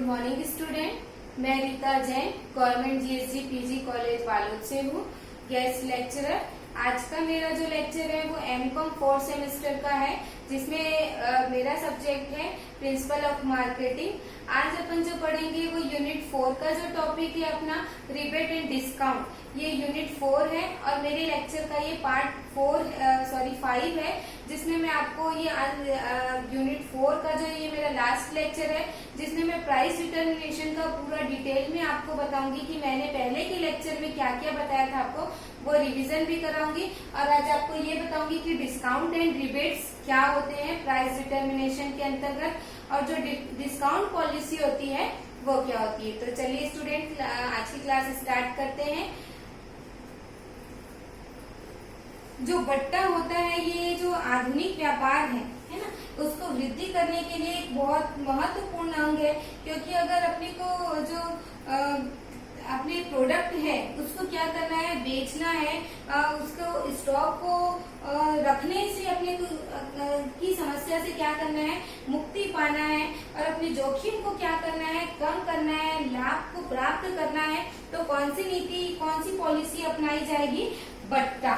Morning student, मैं Rita Jain government GSG PG college Balod से हूँ, गेस्ट लेक्चरर। आज का मेरा जो लेक्चर है वो एमकॉम 4th सेमेस्टर का है, जिसमें मेरा सब्जेक्ट है प्रिंसिपल ऑफ मार्केटिंग। आज अपन जो पढ़ेंगे वो यूनिट 4 का जो टॉपिक है अपना रिबेट एंड डिस्काउंट, ये यूनिट 4 है और मेरे लेक्चर का ये पार्ट 5 है, जिसमें मैं आपको ये यूनिट 4 का जो ये मेरा लास्ट लेक्चर है, जिसमें मैं प्राइस डिटर्मिनेशन का पूरा डिटेल में आपको बताऊंगी कि मैंने पहले के लेक्चर में क्या क्या बताया था आपको, वो रिवीजन भी कराऊंगी। और आज आपको ये बताऊंगी कि डिस्काउंट एंड रिबेट्स क्या होते हैं प्राइस डिटर्मिनेशन के अंतर्गत, और जो डिस्काउंट पॉलिसी होती है वो क्या होती है। तो चलिए स्टूडेंट, आज की क्लास स्टार्ट करते हैं। जो बट्टा होता है, ये जो आधुनिक व्यापार है ना, उसको वृद्धि करने के लिए एक बहुत महत्वपूर्ण अंग है, क्योंकि अगर अपने को जो अपने प्रोडक्ट है उसको क्या करना है, बेचना है, उसको स्टॉक को रखने से अपने की समस्या से क्या करना है, मुक्ति पाना है, और अपने जोखिम को क्या करना है, कम करना है, लाभ को प्राप्त करना है, तो कौन सी नीति, कौन सी पॉलिसी अपनाई जाएगी, बट्टा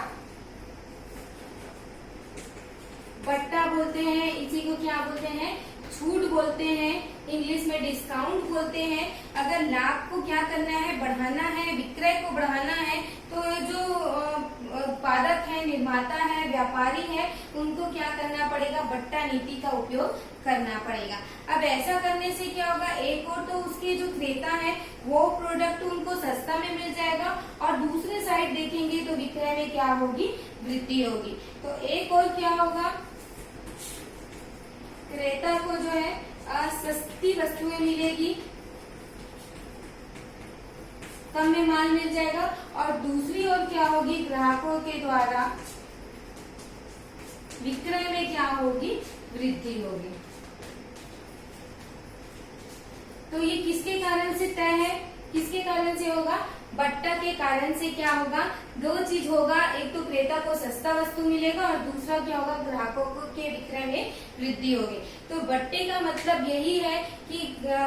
बोलते हैं। इसी को क्या बोलते हैं, छूट बोलते हैं, इंग्लिश में डिस्काउंट बोलते हैं। अगर लाभ को क्या करना है, बढ़ाना है, विक्रय को बढ़ाना है, तो जो उत्पादक है, निर्माता है, व्यापारी है, उनको क्या करना पड़ेगा, बट्टा नीति का उपयोग करना पड़ेगा। अब ऐसा करने से क्या होगा, एक और तो उसके जो क्रेता है वो प्रोडक्ट उनको सस्ता में मिल जाएगा, और दूसरे साइड देखेंगे तो विक्रय में क्या होगी, वृद्धि होगी। तो एक और क्या होगा, क्रेता को जो है सस्ती वस्तुएं मिलेगी, कम में माल मिल जाएगा, और दूसरी ओर क्या होगी, ग्राहकों के द्वारा विक्रय में क्या होगी, वृद्धि होगी। तो ये किसके कारण से तय है, किसके कारण से होगा, बट्टा के कारण से क्या होगा, दो चीज होगा, एक तो क्रेता को सस्ता वस्तु मिलेगा और दूसरा क्या होगा, ग्राहकों के विक्रय में वृद्धि होगी। तो बट्टे का मतलब यही है कि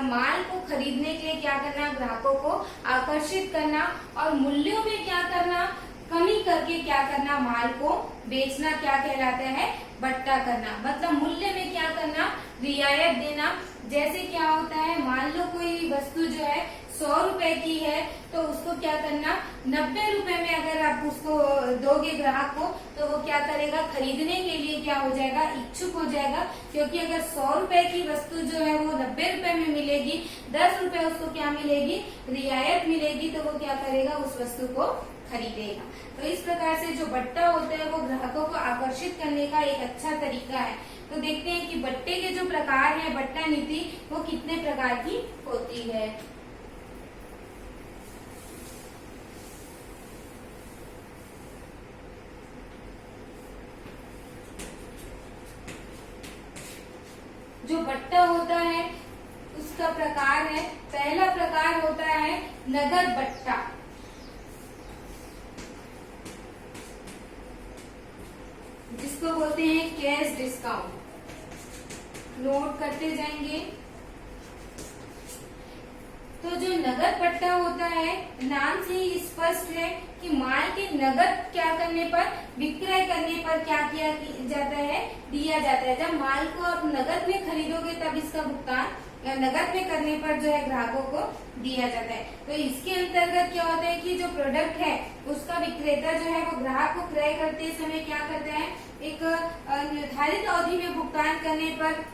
माल को खरीदने के लिए क्या करना, ग्राहकों को आकर्षित करना, और मूल्यों में क्या करना, कमी करके क्या करना, माल को बेचना क्या कहलाता है, बट्टा करना। मतलब मूल्य में क्या करना, रियायत देना। जैसे क्या होता है, मान लो कोई वस्तु जो है 100 रुपए की है, तो उसको क्या करना, 90 रुपए में अगर आप उसको दोगे ग्राहक को, तो वो क्या करेगा, खरीदने के लिए क्या हो जाएगा, इच्छुक हो जाएगा। क्योंकि अगर 100 रुपए की वस्तु जो है वो 90 रुपए में मिलेगी, 10 रुपए उसको क्या मिलेगी, रियायत मिलेगी, तो वो क्या करेगा, उस वस्तु को खरीदेगा। तो इस प्रकार से जो बट्टा होता है वो ग्राहकों को आकर्षित करने का एक अच्छा तरीका है। तो देखते हैं कि बट्टे के जो प्रकार है, बट्टा नीति वो कितने प्रकार की होती है। जो बट्टा होता है उसका प्रकार है, पहला प्रकार होता है नगद बट्टा। जिसको बोलते हैं कैश डिस्काउंट। नोट करते जाएंगे। तो जो नगद बट्टा होता है, नाम से ही स्पष्ट है कि माल के नगद क्या करने पर, विक्रय करने पर क्या किया जाता है, दिया जाता है। जब माल को आप नगद में खरीदोगे तब इसका भुगतान नगद में करने पर जो है ग्राहकों को दिया जाता है। तो इसके अंतर्गत क्या होता है कि जो प्रोडक्ट है उसका विक्रेता जो है वो ग्राहक को क्रय करते समय क्या करता है, एक निर्धारित अवधि में भुगतान करने पर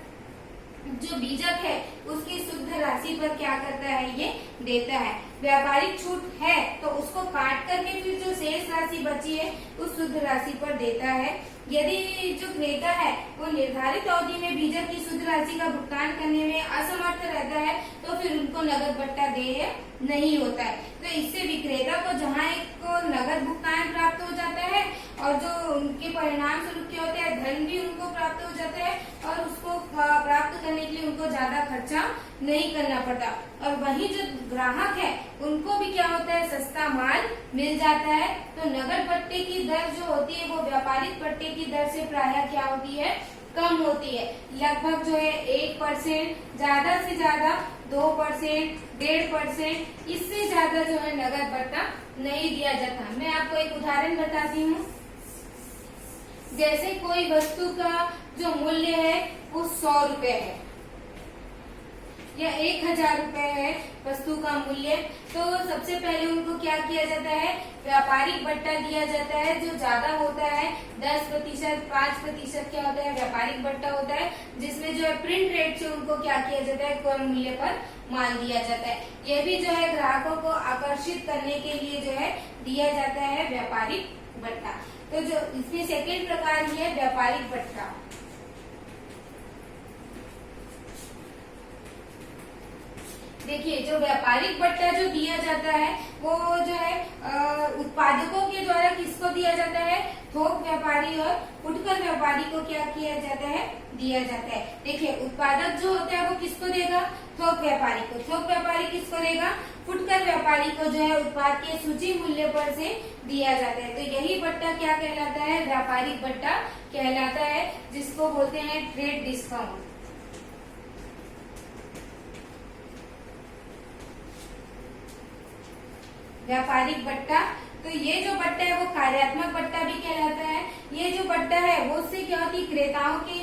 जो बीजक है उसकी शुद्ध राशि पर क्या करता है, ये देता है। व्यापारिक छूट है तो उसको काट करके फिर जो शेष राशि बची है उस शुद्ध राशि पर देता है। यदि जो क्रेता है वो निर्धारित अवधि में बीजक की शुद्ध राशि का भुगतान करने में असमर्थ रहता है, तो फिर उनको नगद बट्टा देय नहीं होता है। तो इससे विक्रेता को जहाँ एक को नगद भुगतान प्राप्त हो जाता है, और जो उनके परिणाम स्वरूप क्या होता है, धन भी उनको प्राप्त हो जाता है, और उसको प्राप्त करने के लिए उनको ज्यादा खर्चा नहीं करना पड़ता। और वही जो ग्राहक है उनको भी क्या होता है, सस्ता माल मिल जाता है। तो नगद बट्टे की दर जो होती है वो व्यापारिक बट्टे की दर से प्रायः क्या होती है, कम होती है। लगभग जो है 1%, ज्यादा से ज्यादा 2%, 1.5%, इससे ज्यादा जो है नगद भत्ता नहीं दिया जाता। मैं आपको एक उदाहरण बताती हूँ। जैसे कोई वस्तु का जो मूल्य है वो 100 रुपए है या 1000 रुपए है वस्तु का मूल्य, तो सबसे पहले उनको क्या किया जाता है, व्यापारिक भत्ता दिया जाता है। जो ज्यादा होता है 10%, 5% क्या होता है, व्यापारिक भत्ता होता है, जिसमें जो है प्रिंट रेट से उनको क्या किया जाता है, कम मूल्य पर माल दिया जाता है। यह भी जो है ग्राहकों को आकर्षित करने के लिए जो है दिया जाता है व्यापारिक भत्ता। तो जो इसमें सेकेंड प्रकार ही है व्यापारिक भत्ता। देखिए, जो व्यापारिक भत्ता जो दिया जाता है वो जो है उत्पादकों के द्वारा किसको दिया जाता है, थोक व्यापारी और फुटकर व्यापारी को क्या किया जाता है, दिया जाता है। देखिए, उत्पादक जो होता है वो किसको देगा, थोक व्यापारी को। थोक व्यापारी किसको देगा, फुटकर व्यापारी को जो है उत्पाद के सूची मूल्य पर से दिया जाता है। तो यही भत्ता क्या कहलाता है, व्यापारिक भत्ता कहलाता है, जिसको बोलते हैं ट्रेड डिस्काउंट। व्यापारिक भत्ता, तो ये जो भत्ता है वो कार्यात्मक भत्ता भी कहलाता है। ये जो भत्ता है वो उससे क्या होती है, क्रेताओं के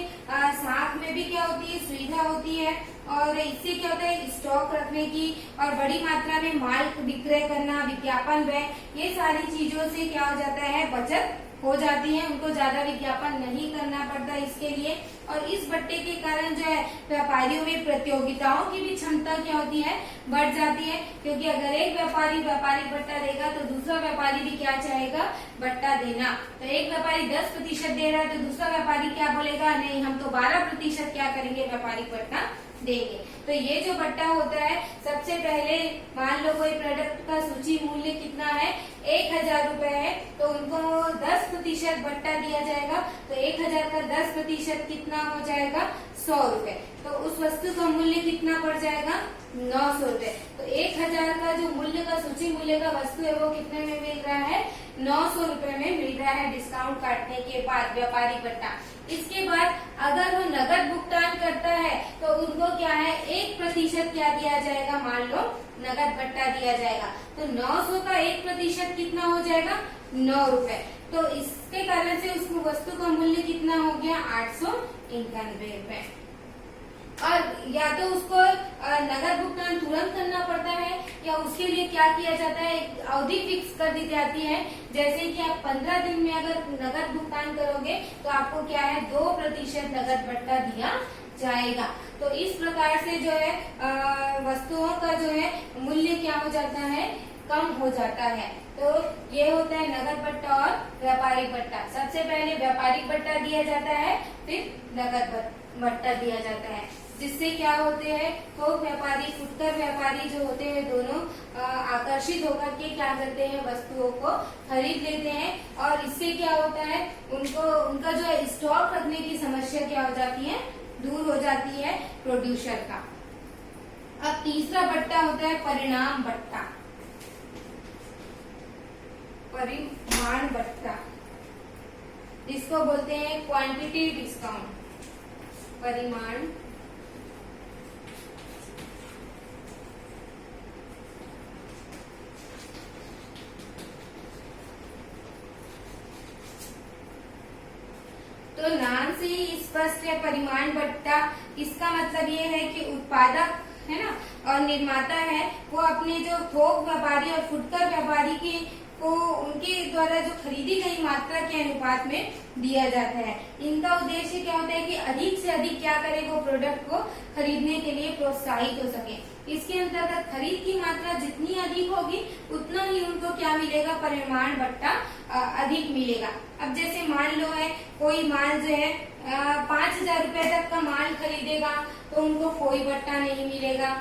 साथ में भी क्या होती है, सुविधा होती है, और इससे क्या होता है, स्टॉक रखने की और बड़ी मात्रा में माल विक्रय करना, विज्ञापन व्यय, ये सारी चीजों से क्या हो जाता है, बचत हो जाती है। उनको ज्यादा विज्ञापन नहीं करना पड़ता इसके लिए। और इस भत्ते के कारण जो है व्यापारियों में प्रतियोगिताओं की भी क्षमता क्या होती है, बढ़ जाती है। क्योंकि अगर एक व्यापारी व्यापारिक भत्ता देगा तो दूसरा व्यापारी भी क्या चाहेगा, भत्ता देना। तो एक व्यापारी 10% दे रहा है तो दूसरा व्यापारी क्या बोलेगा, नहीं हम तो 12% क्या करेंगे, व्यापारिक भत्ता देंगे। तो ये जो भत्ता होता है, सबसे पहले मान लो कोई प्रोडक्ट का सूची मूल्य कितना है, 1000 रुपए है, तो उनको 10% भत्ता दिया जाएगा। तो 1000 का 10% कितना हो जाएगा, 100 रुपए। तो उस वस्तु का मूल्य कितना पड़ जाएगा, 900 रुपए। तो 1000 का जो मूल्य का सूची मूल्य का वस्तु है वो कितने में मिल रहा है, 900 रुपए में मिल रहा है डिस्काउंट काटने के बाद, व्यापारिक भत्ता। इसके बाद अगर वो नगद भुगतान करता है तो उनको क्या है, 1% क्या दिया जाएगा, मान लो नगद भत्ता दिया जाएगा। तो 900 का 1% कितना हो जाएगा, 9 रुपए। तो इसके कारण से उस वस्तु का मूल्य कितना हो गया, 891 रुपए। और या तो उसको नगद भुगतान तुरंत करना पड़ता है, या उसके लिए क्या किया जाता है, अवधि फिक्स कर दी जाती है। जैसे कि आप 15 दिन में अगर नगद भुगतान करोगे तो आपको क्या है, 2% नगद भत्ता दिया जाएगा। तो इस प्रकार से जो है वस्तुओं का जो है मूल्य क्या हो जाता है, कम हो जाता है। तो ये होता है नगद भत्ता और व्यापारिक भत्ता। सबसे पहले व्यापारिक भत्ता दिया जाता है, फिर नगद भत्ता दिया जाता है, जिससे क्या होते हैं, थोक व्यापारी, फुटकर व्यापारी जो होते हैं दोनों आकर्षित होकर के क्या करते हैं, वस्तुओं को खरीद लेते हैं। और इससे क्या होता है, उनका जो है स्टॉक रखने की समस्या क्या हो जाती है, दूर हो जाती है प्रोड्यूसर का। अब तीसरा भत्ता होता है परिणाम भत्ता, परिमाण भत्ता, जिसको बोलते हैं क्वांटिटी डिस्काउंट। परिमाण तो नाम से ही स्पष्ट है, परिमाण भत्ता। इसका मतलब ये है कि उत्पादक है ना और निर्माता है, वो अपने जो थोक व्यापारी और फुटकर व्यापारी की को उनके द्वारा जो खरीदी गई मात्रा के अनुपात में दिया जाता है। इनका उद्देश्य क्या होता है कि अधिक से अधिक क्या करे, वो प्रोडक्ट को खरीदने के लिए प्रोत्साहित हो सके। इसके अंतर्गत खरीद की मात्रा जितनी अधिक होगी उतना ही उनको क्या मिलेगा, परिमाण भत्ता अधिक मिलेगा। अब जैसे मान लो है कोई माल जो है 5000 रुपए तक का माल खरीदेगा तो उनको कोई भत्ता नहीं मिलेगा।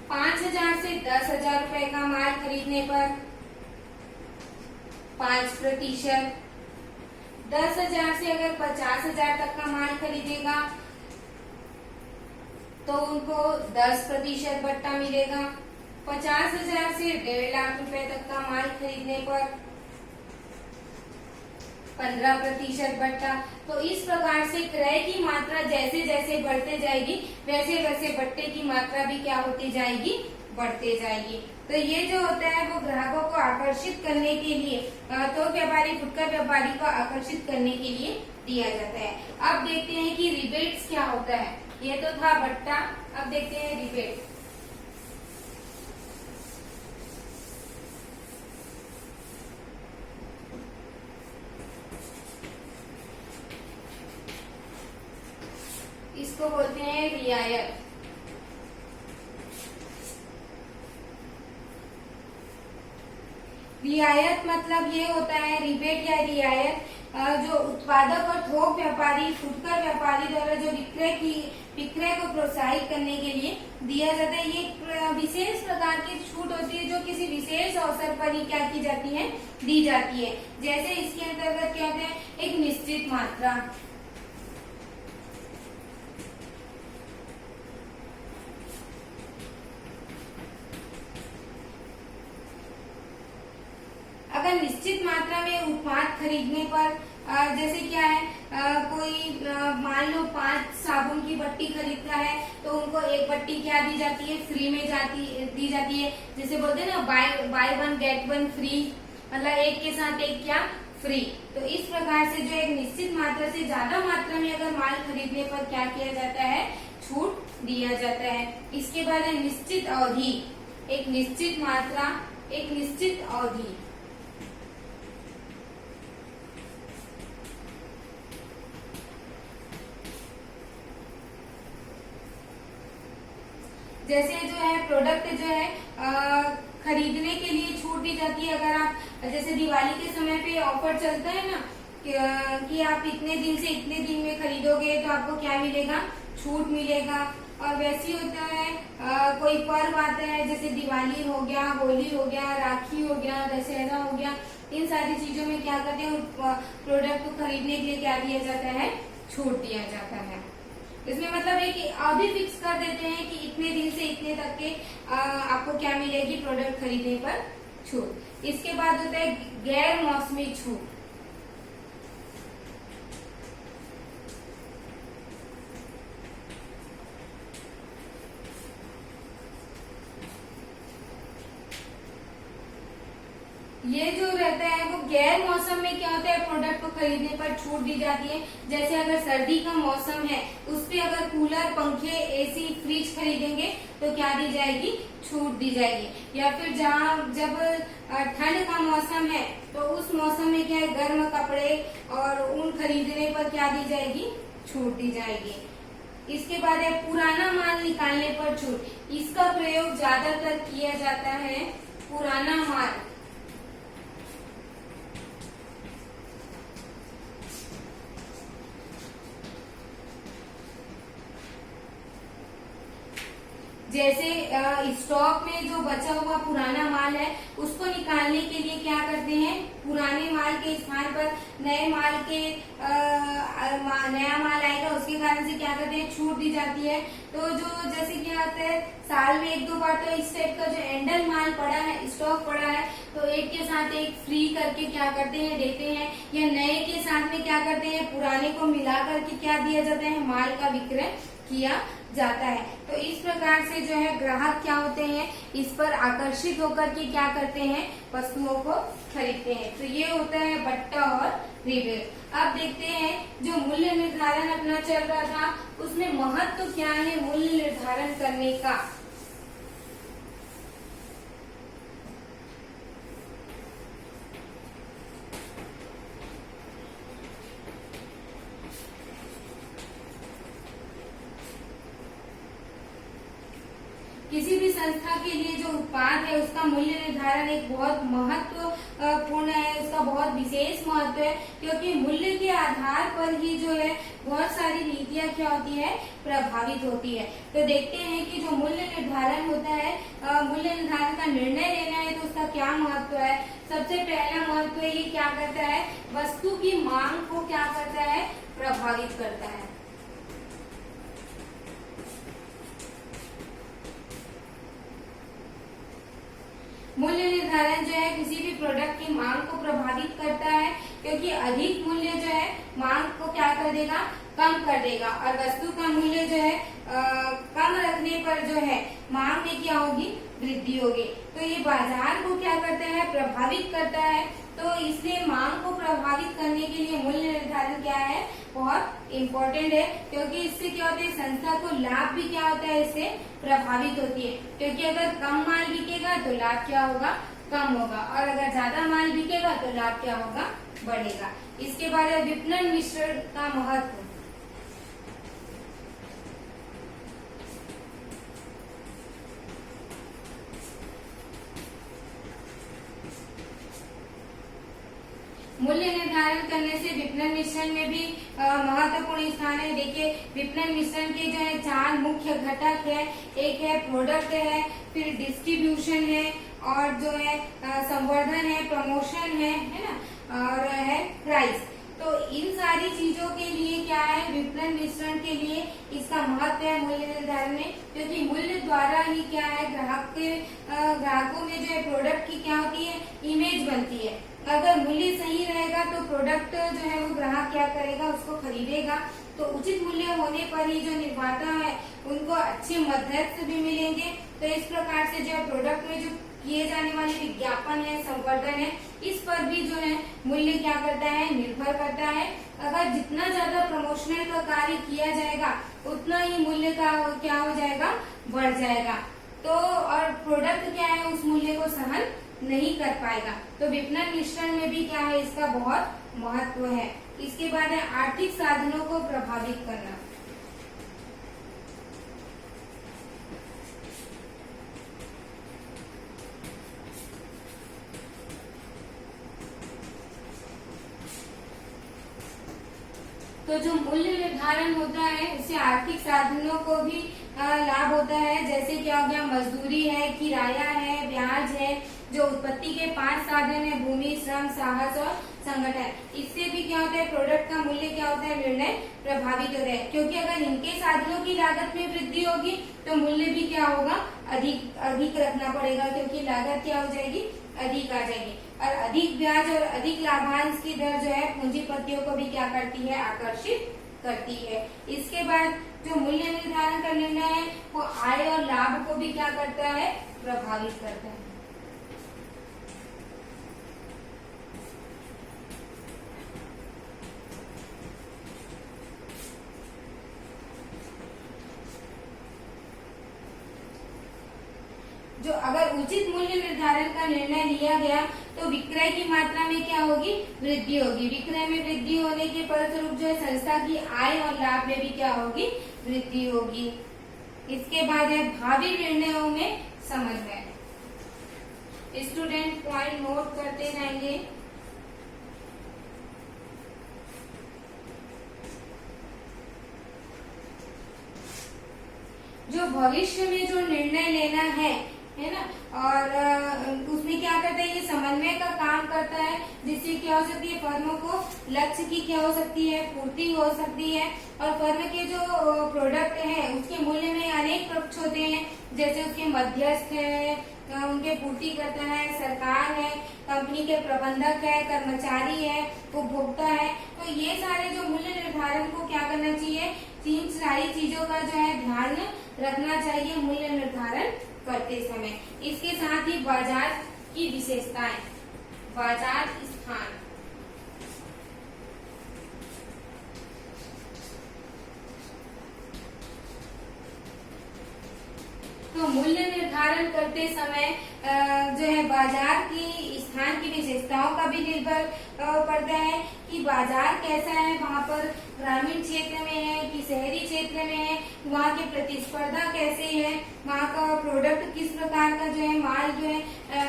5000 से 10,000 रुपए का माल खरीदने पर 5%, 10,000 से अगर 50,000 तक का माल खरीदेगा तो उनको 10% भत्ता मिलेगा। 50,000 से 1.5 लाख रुपए तक का माल खरीदने पर 15% बट्टा। तो इस प्रकार से क्रय की मात्रा जैसे जैसे बढ़ते जाएगी वैसे वैसे बट्टे की मात्रा भी क्या होती जाएगी, बढ़ते जाएगी। तो ये जो होता है वो ग्राहकों को आकर्षित करने के लिए, तो व्यापारी फुटकर व्यापारी को आकर्षित करने के लिए दिया जाता है। अब देखते हैं कि रिबेट्स क्या होता है। ये तो था बट्टा, अब देखते हैं रिबेट। इसको बोलते हैं रियायत। रियायत मतलब ये होता है, रिबेट या रियायत जो उत्पादक और थोक व्यापारी फुटकर व्यापारी द्वारा जो विक्रय को प्रोत्साहित करने के लिए दिया जाता है। ये एक विशेष प्रकार की छूट होती है जो किसी विशेष अवसर पर ही क्या की जाती है, दी जाती है। जैसे इसके अंतर्गत क्या होता है, एक निश्चित मात्रा, अगर निश्चित मात्रा में उत्पाद खरीदने पर जैसे क्या है, कोई मान लो 5 साबुन की बट्टी खरीदता है तो उनको एक बट्टी क्या दी जाती है, फ्री में दी जाती है। जैसे बोलते हैं ना, बाय 1 गेट 1 फ्री, मतलब एक के साथ एक क्या, फ्री। तो इस प्रकार से जो एक निश्चित मात्रा से ज्यादा मात्रा में अगर माल खरीदने पर क्या किया जाता है, छूट दिया जाता है। इसके बाद है निश्चित अवधि, एक निश्चित मात्रा, एक निश्चित अवधि। जैसे जो है प्रोडक्ट जो है खरीदने के लिए छूट दी जाती है। अगर आप जैसे दिवाली के समय पे ऑफर चलता है ना कि आप इतने दिन से इतने दिन में खरीदोगे तो आपको क्या मिलेगा, छूट मिलेगा। और वैसे ही होता है कोई पर्व आता है, जैसे दिवाली हो गया, होली हो गया, राखी हो गया, दशहरा हो गया, इन सारी चीजों में क्या करते हैं, प्रोडक्ट को खरीदने के लिए क्या दिया जाता है, छूट दिया जाता है। इसमें मतलब एक अवधि फिक्स कर देते हैं कि इतने दिन से इतने तक के आपको क्या मिलेगी, प्रोडक्ट खरीदने पर छूट। इसके बाद होता है गैर मौसमी छूट। ये जो रहता है वो गैर मौसम में क्या होता है, प्रोडक्ट को खरीदने पर छूट दी जाती है। जैसे अगर सर्दी का मौसम है, उस पे अगर कूलर, पंखे, एसी, फ्रिज खरीदेंगे तो क्या दी जाएगी, छूट दी जाएगी। या फिर जब ठंड का मौसम है तो उस मौसम में क्या है, गर्म कपड़े और ऊन खरीदने पर क्या दी जाएगी, छूट दी जाएगी। इसके बाद है पुराना माल निकालने पर छूट। इसका प्रयोग ज्यादातर किया जाता है पुराना माल, जैसे स्टॉक में जो बचा हुआ पुराना माल है उसको निकालने के लिए क्या करते हैं, पुराने माल के स्थान पर नए माल के नया माल आएगा, उसके कारण से क्या करते हैं, छूट दी जाती है। तो जो जैसे क्या होता है, साल में 1-2 बार तो इस टाइप का जो एंडल माल पड़ा है, स्टॉक पड़ा है, तो एक के साथ एक फ्री करके क्या करते हैं, देते हैं। या नए के साथ में क्या करते हैं, पुराने को मिला करके क्या दिया जाता है, माल का विक्रय किया जाता है। तो इस प्रकार से जो है ग्राहक क्या होते हैं, इस पर आकर्षित होकर के क्या करते हैं, वस्तुओं को खरीदते हैं। तो ये होता है बट्टा और रिबेट। अब देखते हैं जो मूल्य निर्धारण अपना चल रहा था उसमें महत्व क्या है मूल्य निर्धारण करने का। किसी भी संस्था के लिए जो उत्पाद है उसका मूल्य निर्धारण एक बहुत महत्वपूर्ण है, उसका बहुत विशेष महत्व है, क्योंकि मूल्य के आधार पर ही जो है बहुत सारी नीतियां क्या होती है, प्रभावित होती है। तो देखते हैं कि जो मूल्य निर्धारण होता है, मूल्य निर्धारण का निर्णय लेना है तो उसका क्या महत्व है। सबसे पहला महत्व ये क्या करता है, वस्तु की मांग को क्या करता है, प्रभावित करता है। मूल्य निर्धारण जो है किसी भी प्रोडक्ट की मांग को प्रभावित करता है, क्योंकि अधिक मूल्य जो है मांग को क्या कर देगा, कम कर देगा, और वस्तु का मूल्य जो है कम रखने पर जो है मांग में क्या होगी, वृद्धि होगी। तो ये बाजार को क्या करता है, प्रभावित करता है। तो इसलिए मांग को प्रभावित करने के लिए मूल्य निर्धारण क्या है, बहुत इम्पोर्टेंट है, क्योंकि इससे क्या होता है, संस्था को लाभ भी क्या होता है, इससे प्रभावित होती है। क्योंकि अगर कम माल बिकेगा तो लाभ क्या होगा, कम होगा, और अगर ज्यादा माल बिकेगा तो लाभ क्या होगा, बढ़ेगा। इसके बाद है विपणन मिश्रण का महत्व। मूल्य निर्धारण करने से विपणन मिश्रण में भी महत्वपूर्ण स्थान है। देखिए विपणन मिश्रण के जो है 4 मुख्य घटक है। एक है प्रोडक्ट है, फिर डिस्ट्रीब्यूशन है, और जो है संवर्धन है, प्रमोशन है ना, और है प्राइस। तो इन सारी चीजों के लिए क्या है, विपणन मिश्रण के लिए इसका महत्व है मूल्य निर्धारण में, क्योंकि मूल्य द्वारा ही क्या है, ग्राहकों में जो है प्रोडक्ट की क्या होती है, इमेज बनती है। अगर मूल्य सही रहेगा तो प्रोडक्ट जो है वो ग्राहक क्या करेगा, उसको खरीदेगा। तो उचित मूल्य होने पर ही जो निर्माता है उनको अच्छे मध्यस्थ भी मिलेंगे। तो इस प्रकार से जो है प्रोडक्ट में जो किए जाने वाले विज्ञापन है, संवर्धन है, इस पर भी जो है मूल्य क्या करता है, निर्भर करता है। अगर जितना ज्यादा प्रमोशनल का कार्य किया जाएगा उतना ही मूल्य का क्या हो जाएगा, बढ़ जाएगा। तो और प्रोडक्ट क्या है, उस मूल्य को सहन नहीं कर पाएगा। तो विपणन मिश्रण में भी क्या है, इसका बहुत महत्व है। इसके बाद है आर्थिक साधनों को प्रभावित करना। तो जो मूल्य निर्धारण होता है उससे आर्थिक साधनों को भी लाभ होता है। जैसे क्या हो गया, मजदूरी है, किराया है, ब्याज है, जो उत्पत्ति के 5 साधन है, भूमि, श्रम, साहस और संगठन। इससे भी क्या होता है, प्रोडक्ट का मूल्य क्या होता है, निर्णय प्रभावित होता है। क्योंकि अगर इनके साधनों की लागत में वृद्धि होगी तो मूल्य भी क्या होगा, अधिक रखना पड़ेगा, क्योंकि लागत क्या हो जाएगी, अधिक आ जाएगी। और अधिक ब्याज और अधिक लाभांश की दर जो है पूंजीपतियों को भी क्या करती है, आकर्षित करती है। इसके बाद जो मूल्य निर्धारण का निर्णय है वो आय और लाभ को भी क्या करता है, प्रभावित करता है। जो अगर उचित मूल्य निर्धारण का निर्णय लिया गया तो विक्रय की मात्रा में क्या होगी, वृद्धि होगी। विक्रय में वृद्धि होने के फलस्वरूप जो है संस्था की आय और लाभ में भी क्या होगी, वृद्धि होगी। इसके बाद है भावी निर्णयों में समन्वय। स्टूडेंट पॉइंट नोट करते जाएंगे। जो भविष्य में जो निर्णय लेना है ना, और उसमें क्या करता है, ये समन्वय का काम करता है, जिससे क्या हो सकती है, फर्मों को लक्ष्य की क्या हो सकती है, पूर्ति हो सकती है। और फर्म के जो प्रोडक्ट है उसके मूल्य में अनेक पक्ष होते हैं, जैसे उसके मध्यस्थ है, उनके पूर्ति करता है, सरकार है, कंपनी के प्रबंधक है, कर्मचारी है, उपभोक्ता है। तो ये सारे जो मूल्य निर्धारण को क्या करना चाहिए, तीन सारी चीजों का जो है ध्यान रखना चाहिए मूल्य निर्धारण करते समय। इसके साथ ही बाजार की विशेषताएं, बाजार स्थान। तो मूल्य निर्धारण करते समय जो है बाजार की स्थान की विशेषताओं का भी निर्भर पड़ता है कि बाजार कैसा है, वहाँ पर ग्रामीण क्षेत्र में है कि शहरी क्षेत्र में है, वहाँ की प्रतिस्पर्धा कैसे है, वहाँ का प्रोडक्ट किस प्रकार का जो है माल जो है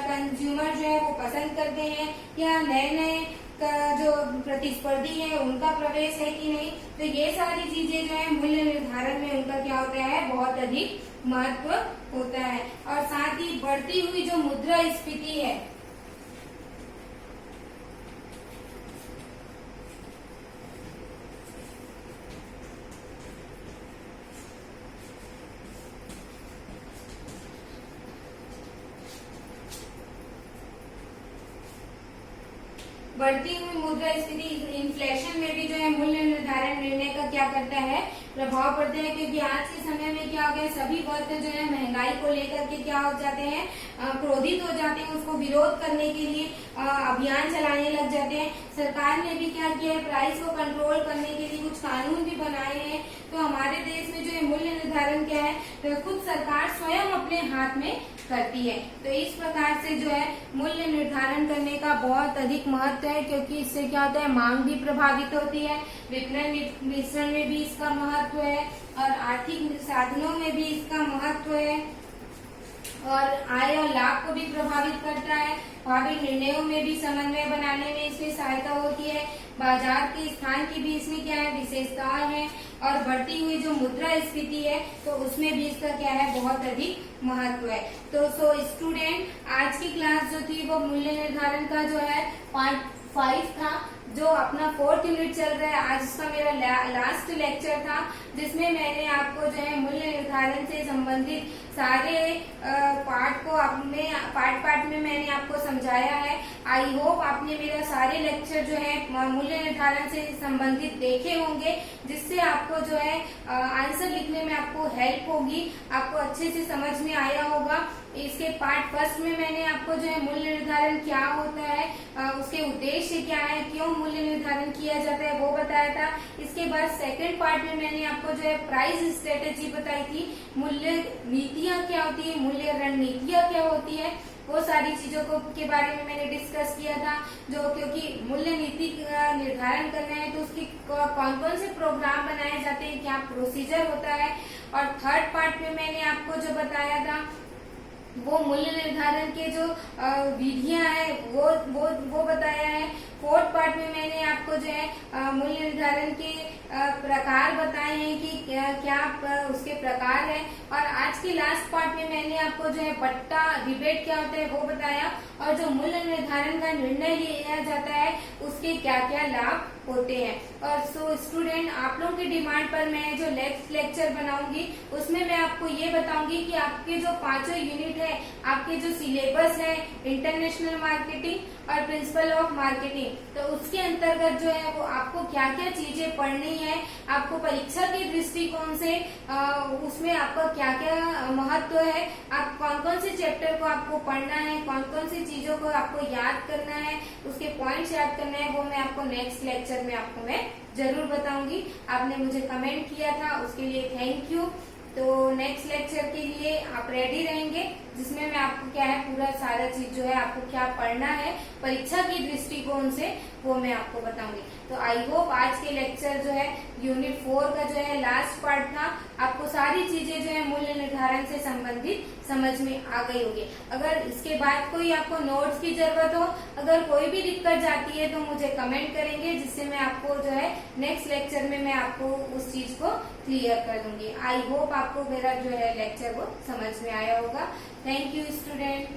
कंज्यूमर जो है वो पसंद करते हैं, या नए नए का जो प्रतिस्पर्धी है उनका प्रवेश है कि नहीं। तो ये सारी चीजें जो है मूल्य निर्धारण में उनका क्या होता है, बहुत अधिक महत्व होता है। और साथ ही बढ़ती हुई जो मुद्रास्फीति है, बढ़ती हुई मुद्रास्फीति इन्फ्लेशन में भी जो है मूल्य निर्धारण निर्णय का क्या करता है, प्रभाव पड़ता है। क्योंकि आज के समय में क्या हो गया, सभी वर्ग जो है महंगाई को लेकर के क्या हो जाते हैं, क्रोधित हो जाते हैं, उसको विरोध करने के लिए अभियान चलाने लग जाते हैं। सरकार ने भी क्या किया है, प्राइस को कंट्रोल करने के लिए कुछ कानून भी बनाए हैं। तो हमारे देश में जो है मूल्य निर्धारण क्या है, तो खुद सरकार स्वयं अपने हाथ में करती है। तो इस प्रकार से जो है मूल्य निर्धारण करने का बहुत अधिक महत्व है, क्योंकि इससे क्या होता है, मांग भी प्रभावित होती है, विपणन मिश्रण में भी इसका महत्व है, और आर्थिक साधनों में भी इसका महत्व है, और आय और लाभ को भी प्रभावित करता है। भावी निर्णयों में भी समन्वय बनाने में इसमें सहायता होती है। बाजार के स्थान की भी इसमें क्या है, विशेषताएं हैं, और बढ़ती हुई जो मुद्रास्फीति है तो उसमें भी इसका क्या है, बहुत अधिक महत्व है। तो स्टूडेंट, आज की क्लास जो थी वो मूल्य निर्धारण का जो है पार्ट 5 था, जो अपना 4th यूनिट चल रहा है। आज इसका मेरा लास्ट लेक्चर था, जिसमें मैंने आपको जो है मूल्य निर्धारण से संबंधित सारे पार्ट को अपने पार्ट में मैंने आपको समझाया है। आई होप आपने मेरा सारे लेक्चर जो है मूल्य निर्धारण से संबंधित देखे होंगे, जिससे आपको जो है आंसर लिखने में आपको हेल्प होगी, आपको अच्छे से समझ में आया होगा। इसके पार्ट 1 में मैंने आपको जो है मूल्य निर्धारण क्या होता है, उसके उद्देश्य क्या है, क्यों मूल्य निर्धारण किया जाता है, वो बताया था। इसके बाद सेकंड पार्ट में मैंने आपको जो है प्राइस स्ट्रेटेजी बताई थी, मूल्य नीतियां क्या होती है, मूल्य रणनीतियां क्या होती है, वो सारी चीजों को के बारे में मैंने डिस्कस किया था। जो क्योंकि मूल्य नीति का निर्धारण करना है तो उसकी कौन कौन से प्रोग्राम बनाए जाते हैं, क्या प्रोसीजर होता है। और थर्ड पार्ट में मैंने आपको जो बताया था वो मूल्य निर्धारण के जो विधियां हैं वो बताया है। फोर्थ पार्ट में मैंने आपको जो है मूल्य निर्धारण के प्रकार बताए हैं कि क्या उसके प्रकार है। और आज के लास्ट पार्ट में मैंने आपको जो है बट्टा रिबेट क्या होता है वो बताया, और जो मूल्य निर्धारण का निर्णय लिया जाता है उसके क्या क्या लाभ होते हैं। और स्टूडेंट, आप लोगों की डिमांड पर मैं जो नेक्स्ट लेक्चर बनाऊंगी उसमें मैं आपको ये बताऊंगी कि आपके जो 5 यूनिट है, आपके जो सिलेबस है इंटरनेशनल मार्केटिंग और प्रिंसिपल ऑफ मार्केटिंग, तो उसके अंतर्गत जो है वो आपको क्या क्या चीजें पढ़नी है, आपको परीक्षा के दृष्टिकोण से उसमें आपका क्या क्या महत्व है, आप कौन कौन से चैप्टर को आपको पढ़ना है, कौन कौन सी चीजों को आपको याद करना है, उसके पॉइंट्स याद करना है, वो मैं आपको नेक्स्ट लेक्चर में आपको मैं जरूर बताऊंगी। आपने मुझे कमेंट किया था, उसके लिए थैंक यू। तो नेक्स्ट लेक्चर के लिए आप रेडी रहेंगे, जिसमें मैं आपको क्या है पूरा सारा चीज जो है आपको क्या पढ़ना है परीक्षा की दृष्टिकोण से वो मैं आपको बताऊंगी। तो आई होप आज के लेक्चर जो है यूनिट 4 का जो है लास्ट पार्ट था, आपको सारी चीजें जो है मूल्य निर्धारण से संबंधित समझ में आ गई होगी। अगर इसके बाद कोई आपको नोट्स की जरूरत हो, अगर कोई भी दिक्कत जाती है तो मुझे कमेंट करेंगे, जिससे मैं आपको जो है नेक्स्ट लेक्चर में मैं आपको उस चीज को क्लियर कर दूंगी। आई होप आपको मेरा जो है लेक्चर वो समझ में आया होगा। Thank you student.